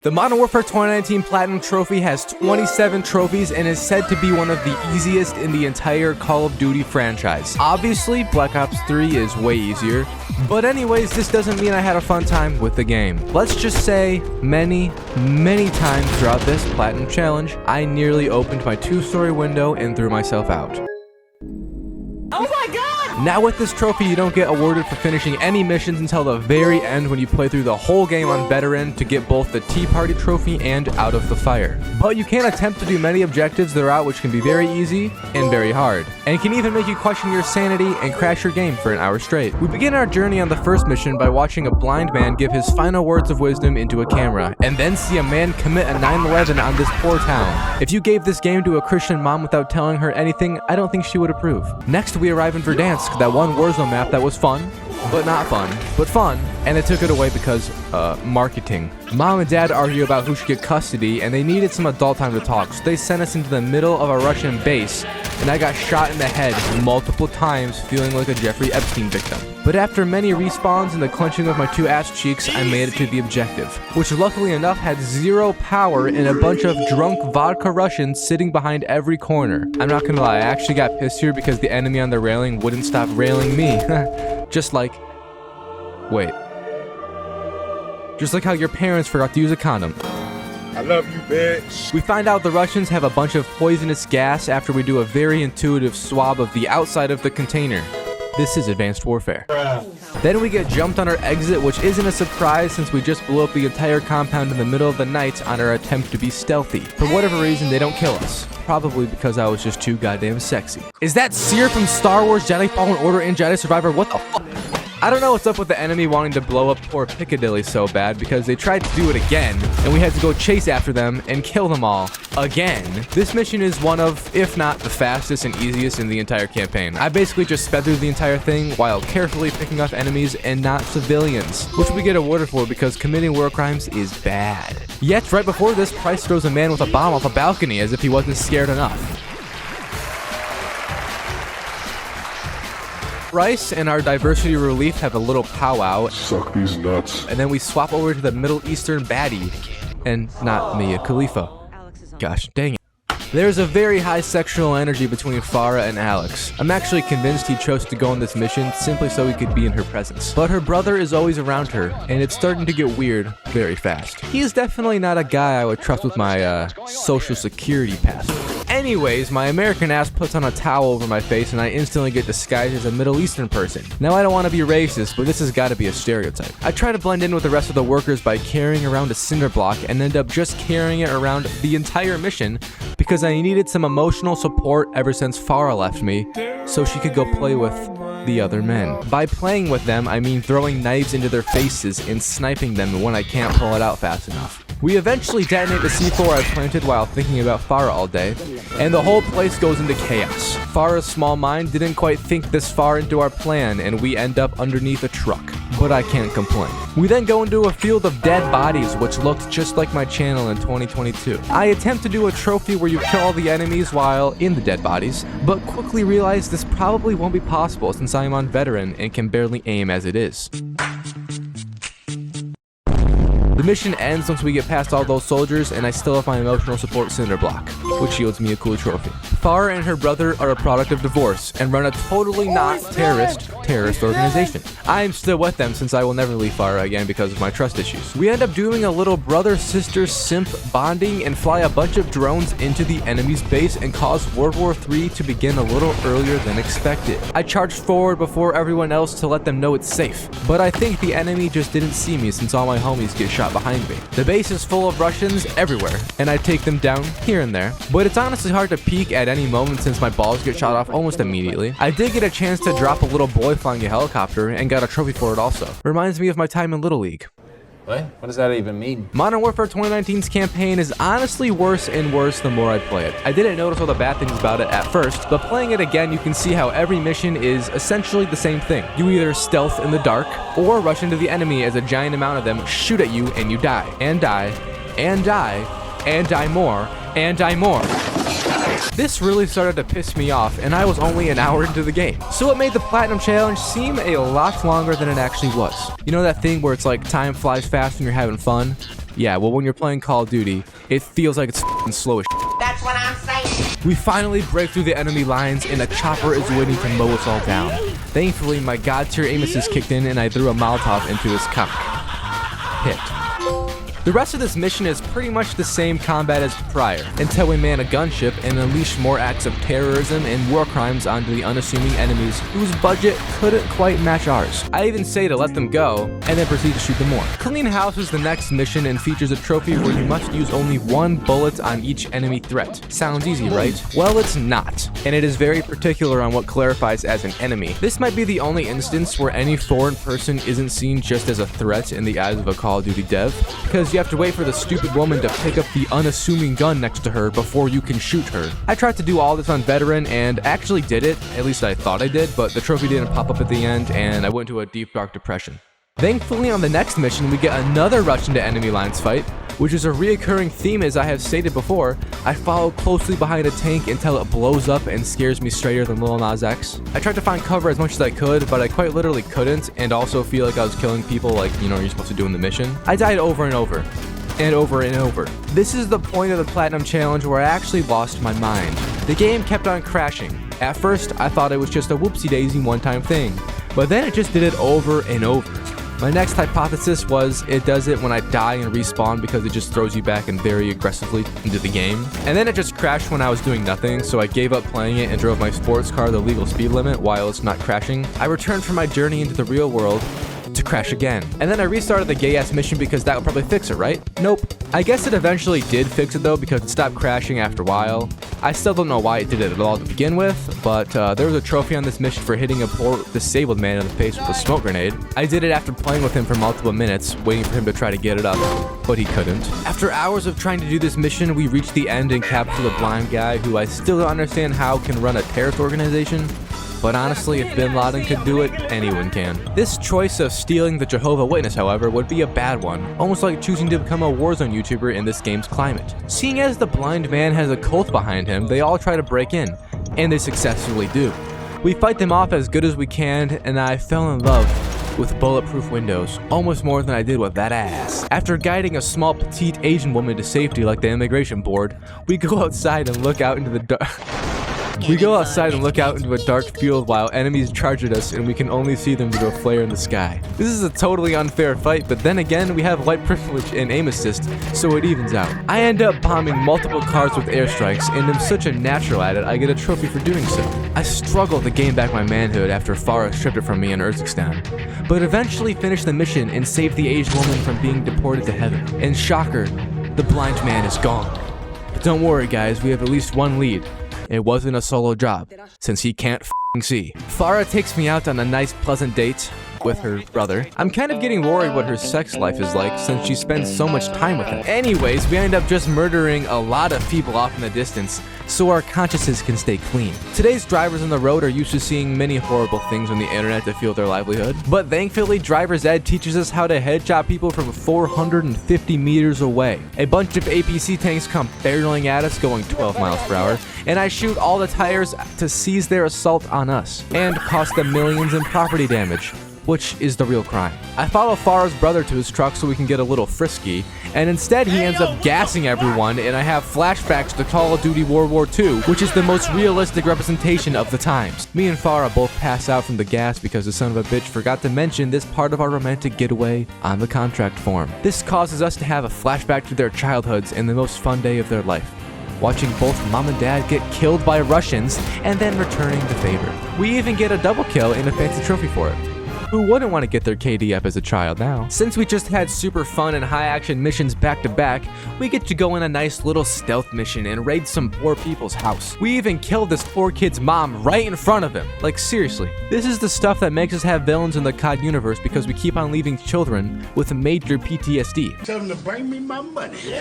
The Modern Warfare 2019 Platinum Trophy has 27 trophies and is said to be one of the easiest in the entire Call of Duty franchise. Obviously, Black Ops 3 is way easier, but anyways, this doesn't mean I had a fun time with the game. Let's just say many times throughout this Platinum Challenge, I nearly opened my 2-story window and threw myself out. Oh my god! Now with this trophy, you don't get awarded for finishing any missions until the very end when you play through the whole game on Veteran to get both the Tea Party trophy and Out of the Fire. But you can attempt to do many objectives throughout, which can be very easy and very hard, and can even make you question your sanity and crash your game for an hour straight. We begin our journey on the first mission by watching a blind man give his final words of wisdom into a camera, and then see a man commit a 9/11 on this poor town. If you gave this game to a Christian mom without telling her anything, I don't think she would approve. Next, we arrive in Verdansk, that one Warzone map that was fun, but not fun, but fun, and they took it away because, marketing. Mom and Dad argue about who should get custody, and they needed some adult time to talk, so they sent us into the middle of a Russian base, and I got shot in the head multiple times, feeling like a Jeffrey Epstein victim. But after many respawns and the clenching of my 2 ass cheeks, I made it to the objective, which luckily enough had 0 power and a bunch of drunk vodka Russians sitting behind every corner. I'm not gonna lie, I actually got pissed here because the enemy on the railing wouldn't stop railing me. Just like how your parents forgot to use a condom. I love you, bitch. We find out the Russians have a bunch of poisonous gas after we do a very intuitive swab of the outside of the container. This is advanced warfare. Then we get jumped on our exit, which isn't a surprise since we just blew up the entire compound in the middle of the night on our attempt to be stealthy. For whatever reason, they don't kill us. Probably because I was just too goddamn sexy. Is that Seer from Star Wars Jedi Fallen Order and Jedi Survivor? What the fuck? I don't know what's up with the enemy wanting to blow up poor Piccadilly so bad, because they tried to do it again, and we had to go chase after them and kill them all again. This mission is one of, if not the fastest and easiest in the entire campaign. I basically just sped through the entire thing while carefully picking off enemies and not civilians, which we get awarded for because committing war crimes is bad. Yet, right before this, Price throws a man with a bomb off a balcony as if he wasn't scared enough. Rice and our diversity relief have a little powwow. Suck these nuts. And then we swap over to the Middle Eastern baddie. And not Mia Khalifa. Gosh dang it. There's a very high sexual energy between Farah and Alex. I'm actually convinced he chose to go on this mission simply so he could be in her presence. But her brother is always around her, and it's starting to get weird very fast. He is definitely not a guy I would trust with my, social security password. Anyways, my American ass puts on a towel over my face and I instantly get disguised as a Middle Eastern person. Now I don't want to be racist, but this has got to be a stereotype. I try to blend in with the rest of the workers by carrying around a cinder block and end up just carrying it around the entire mission because I needed some emotional support ever since Farah left me so she could go play with the other men. By playing with them, I mean throwing knives into their faces and sniping them when I can't pull it out fast enough. We eventually detonate the C4 I planted while thinking about Farah all day, and the whole place goes into chaos. Farah's small mind didn't quite think this far into our plan, and we end up underneath a truck. But I can't complain. We then go into a field of dead bodies, which looked just like my channel in 2022. I attempt to do a trophy where you kill all the enemies while in the dead bodies, but quickly realize this probably won't be possible since I am on Veteran and can barely aim as it is. The mission ends once we get past all those soldiers, and I still have my emotional support cinder block, which yields me a cool trophy. Farah and her brother are a product of divorce and run a totally not terrorist organization. I am still with them since I will never leave Farah again because of my trust issues. We end up doing a little brother-sister simp bonding and fly a bunch of drones into the enemy's base and cause World War III to begin a little earlier than expected. I charged forward before everyone else to let them know it's safe, but I think the enemy just didn't see me since all my homies get shot behind me. The base is full of Russians everywhere, and I take them down here and there, but it's honestly hard to peek at any moment since my balls get shot off almost immediately. I did get a chance to drop a little boy flying a helicopter and got a trophy for it also. Reminds me of my time in Little League. What? What does that even mean? Modern Warfare 2019's campaign is honestly worse and worse the more I play it. I didn't notice all the bad things about it at first, but playing it again, you can see how every mission is essentially the same thing. You either stealth in the dark, or rush into the enemy as a giant amount of them shoot at you and you die, and die, and die, and die more, and die more. This really started to piss me off, and I was only an hour into the game. So it made the Platinum Challenge seem a lot longer than it actually was. You know that thing where it's like time flies fast when you're having fun? Yeah, well, when you're playing Call of Duty, it feels like it's f***ing slow as shit. That's what I'm saying. We finally break through the enemy lines, and a chopper is waiting to mow us all down. Thankfully, my god tier aim assist kicked in, and I threw a Molotov into his cock pit. The rest of this mission is pretty much the same combat as prior, until we man a gunship and unleash more acts of terrorism and war crimes onto the unassuming enemies whose budget couldn't quite match ours. I even say to let them go, and then proceed to shoot them more. Clean House is the next mission and features a trophy where you must use only one bullet on each enemy threat. Sounds easy, right? Well, it's not, and it is very particular on what clarifies as an enemy. This might be the only instance where any foreign person isn't seen just as a threat in the eyes of a Call of Duty dev, because you have to wait for the stupid woman to pick up the unassuming gun next to her before you can shoot her. I tried to do all this on veteran and actually did it, at least I thought I did, but the trophy didn't pop up at the end and I went into a deep dark depression. Thankfully, on the next mission, we get another rush into enemy lines fight, which is a reoccurring theme as I have stated before. I follow closely behind a tank until it blows up and scares me straighter than Lil Nas X. I tried to find cover as much as I could, but I quite literally couldn't, and also feel like I was killing people like, you know, you're supposed to do in the mission. I died over and over. And over and over. This is the point of the Platinum Challenge where I actually lost my mind. The game kept on crashing. At first, I thought it was just a whoopsie-daisy one-time thing, but then it just did it over and over. My next hypothesis was it does it when I die and respawn because it just throws you back and very aggressively into the game. And then it just crashed when I was doing nothing, so I gave up playing it and drove my sports car the legal speed limit while it's not crashing. I returned from my journey into the real world to crash again. And then I restarted the gay-ass mission because that would probably fix it, right? Nope. I guess it eventually did fix it though because it stopped crashing after a while. I still don't know why it did it at all to begin with, but there was a trophy on this mission for hitting a poor disabled man in the face with a smoke grenade. I did it after playing with him for multiple minutes, waiting for him to try to get it up, but he couldn't. After hours of trying to do this mission, we reached the end and captured a blind guy who I still don't understand how can run a terrorist organization. But honestly, if Bin Laden could do it, anyone can. This choice of stealing the Jehovah's Witness, however, would be a bad one, almost like choosing to become a Warzone YouTuber in this game's climate. Seeing as the blind man has a cult behind him, they all try to break in, and they successfully do. We fight them off as good as we can, and I fell in love with bulletproof windows, almost more than I did with that ass. After guiding a small petite Asian woman to safety like the immigration board, we go outside and look out into the dark. We go outside and look out into a dark field while enemies charge at us and we can only see them through a flare in the sky. This is a totally unfair fight, but then again, we have white privilege and aim assist, so it evens out. I end up bombing multiple cars with airstrikes, and I'm such a natural at it, I get a trophy for doing so. I struggle to gain back my manhood after Farah stripped it from me in Urzikstan, but eventually finish the mission and save the Asian woman from being deported to heaven. And shocker, the blind man is gone. But don't worry guys, we have at least one lead. It wasn't a solo job, since he can't f***ing see. Farah takes me out on a nice pleasant date with her brother. I'm kind of getting worried what her sex life is like since she spends so much time with him. Anyways, we end up just murdering a lot of people off in the distance so our consciences can stay clean. Today's drivers on the road are used to seeing many horrible things on the internet to fuel their livelihood, but thankfully driver's ed teaches us how to headshot people from 450 meters away. A bunch of APC tanks come barreling at us going 12 miles per hour, and I shoot all the tires to seize their assault on us and cost them millions in property damage, which is the real crime. I follow Farah's brother to his truck so we can get a little frisky, and instead he ends up gassing everyone, and I have flashbacks to Call of Duty World War II, which is the most realistic representation of the times. Me and Farah both pass out from the gas because the son of a bitch forgot to mention this part of our romantic getaway on the contract form. This causes us to have a flashback to their childhoods and the most fun day of their life, watching both mom and dad get killed by Russians and then returning the favor. We even get a double kill and a fancy trophy for it. Who wouldn't want to get their KD up as a child now? Since we just had super fun and high action missions back to back, we get to go in a nice little stealth mission and raid some poor people's house. We even killed this poor kid's mom right in front of him. Like seriously. This is the stuff that makes us have villains in the COD universe because we keep on leaving children with major PTSD. Tell them to bring me my money.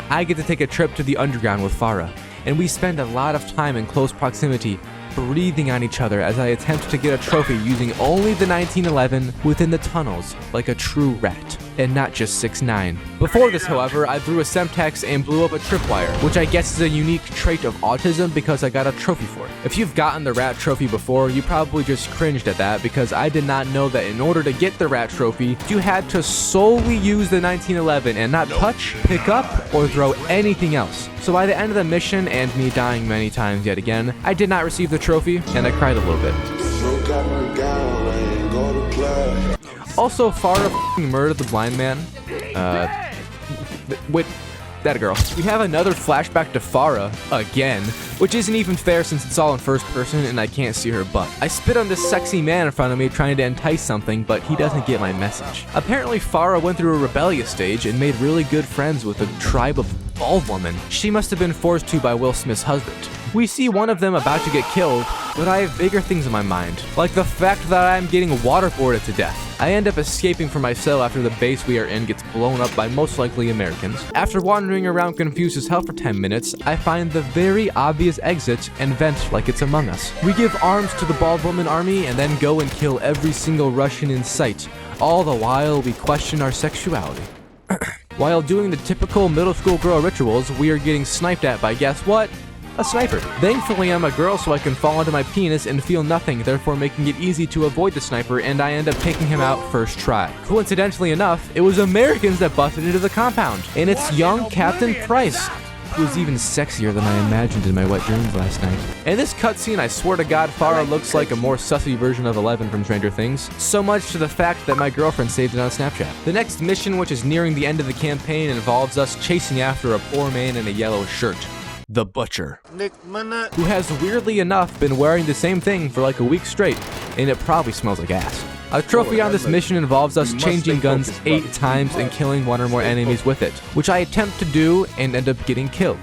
I get to take a trip to the underground with Farah, and we spend a lot of time in close proximity breathing on each other as I attempt to get a trophy using only the 1911 within the tunnels like a true rat, and not just 6'9". Before this, however, I threw a Semtex and blew up a tripwire, which I guess is a unique trait of autism because I got a trophy for it. If you've gotten the rat trophy before, you probably just cringed at that because I did not know that in order to get the rat trophy, you had to solely use the 1911 and not touch, pick up, or throw anything else. So by the end of the mission, and me dying many times yet again, I did not receive the trophy, and I cried a little bit. Also, Farah murdered the blind man. Wait, that girl. We have another flashback to Farah, again, which isn't even fair since it's all in first person and I can't see her butt. I spit on this sexy man in front of me trying to entice something, but he doesn't get my message. Apparently, Farah went through a rebellious stage and made really good friends with a tribe of bald women. She must have been forced to by Will Smith's husband. We see one of them about to get killed, but I have bigger things in my mind, like the fact that I'm getting waterboarded to death. I end up escaping from my cell after the base we are in gets blown up by most likely Americans. After wandering around confused as hell for 10 minutes, I find the very obvious exit and vent like it's Among Us. We give arms to the bald woman army and then go and kill every single Russian in sight. All the while, we question our sexuality. While doing the typical middle school girl rituals, we are getting sniped at by guess what? A sniper. Thankfully, I'm a girl, so I can fall onto my penis and feel nothing, therefore making it easy to avoid the sniper, and I end up taking him out first try. Coincidentally enough, it was Americans that busted into the compound, and it's young Captain Price, who was even sexier than I imagined in my wet dreams last night. In this cutscene, I swear to God, Farah looks like a more sussy version of 11 from Stranger Things, so much to the fact that my girlfriend saved it on Snapchat. The next mission, which is nearing the end of the campaign, involves us chasing after a poor man in a yellow shirt. The Butcher, who has weirdly enough been wearing the same thing for like a week straight, and it probably smells like ass. A trophy on this mission involves us changing guns 8 times and killing 1 or more enemies with it, which I attempt to do and end up getting killed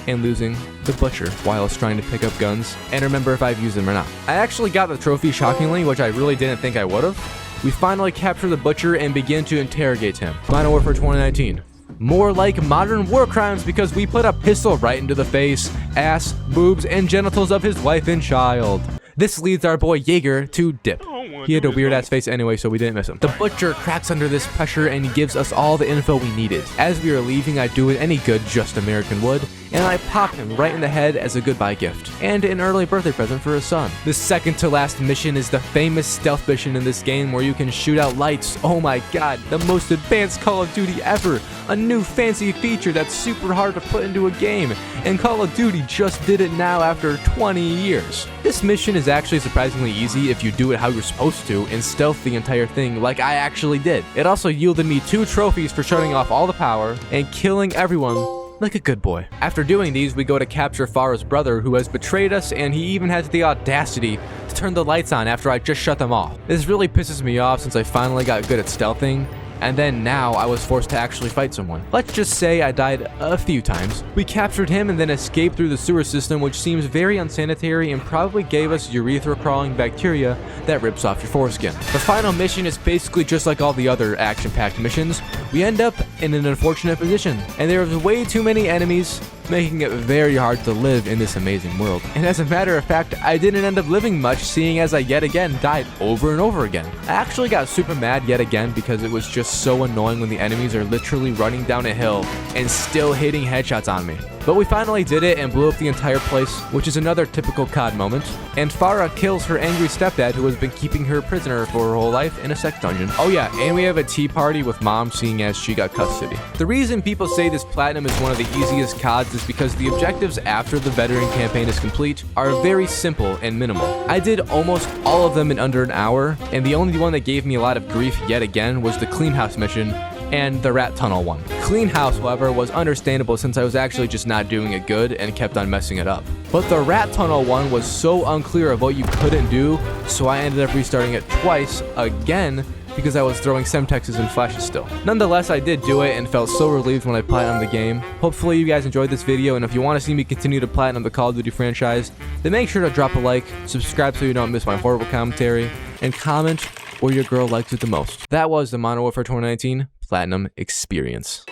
and losing the Butcher while I was trying to pick up guns and remember if I've used them or not. I actually got the trophy shockingly, which I really didn't think I would have. We finally capture the Butcher and begin to interrogate him. Modern Warfare 2019. More like modern war crimes because we put a pistol right into the face, ass, boobs, and genitals of his wife and child. This leads our boy Jaeger to dip. He had a weird ass face anyway, so we didn't miss him. The Butcher cracks under this pressure and he gives us all the info we needed. As we are leaving, I do what any good just American would, and I pop him right in the head as a goodbye gift, and an early birthday present for his son. The second to last mission is the famous stealth mission in this game where you can shoot out lights. Oh my god, the most advanced Call of Duty ever! A new fancy feature that's super hard to put into a game, and Call of Duty just did it now after 20 years. This mission is actually surprisingly easy if you do it how you're supposed to and stealth the entire thing like I actually did. It also yielded me 2 trophies for shutting off all the power and killing everyone like a good boy. After doing these, we go to capture Farah's brother who has betrayed us, and he even has the audacity to turn the lights on after I just shut them off. This really pisses me off since I finally got good at stealthing, and then now I was forced to actually fight someone. Let's just say I died a few times. We captured him and then escaped through the sewer system, which seems very unsanitary and probably gave us urethra-crawling bacteria that rips off your foreskin. The final mission is basically just like all the other action-packed missions. We end up in an unfortunate position, and there was way too many enemies, making it very hard to live in this amazing world. And as a matter of fact, I didn't end up living much, seeing as I yet again died over and over again. I actually got super mad yet again because it was just so annoying when the enemies are literally running down a hill and still hitting headshots on me. But we finally did it and blew up the entire place, which is another typical COD moment. And Farah kills her angry stepdad who has been keeping her prisoner for her whole life in a sex dungeon. Oh yeah, and we have a tea party with mom seeing as she got custody. The reason people say this platinum is one of the easiest CODs is because the objectives after the veteran campaign is complete are very simple and minimal. I did almost all of them in under an hour, and the only one that gave me a lot of grief yet again was the clean house mission and the rat tunnel one. Clean house, however, was understandable since I was actually just not doing it good and kept on messing it up. But the rat tunnel one was so unclear of what you couldn't do, so I ended up restarting it twice again because I was throwing semtexes and flashes still. Nonetheless, I did do it and felt so relieved when I platinumed the game. Hopefully you guys enjoyed this video, and if you want to see me continue to platinum the Call of Duty franchise, then make sure to drop a like, subscribe so you don't miss my horrible commentary, and comment where your girl likes it the most. That was the Modern Warfare 2019 Platinum Experience.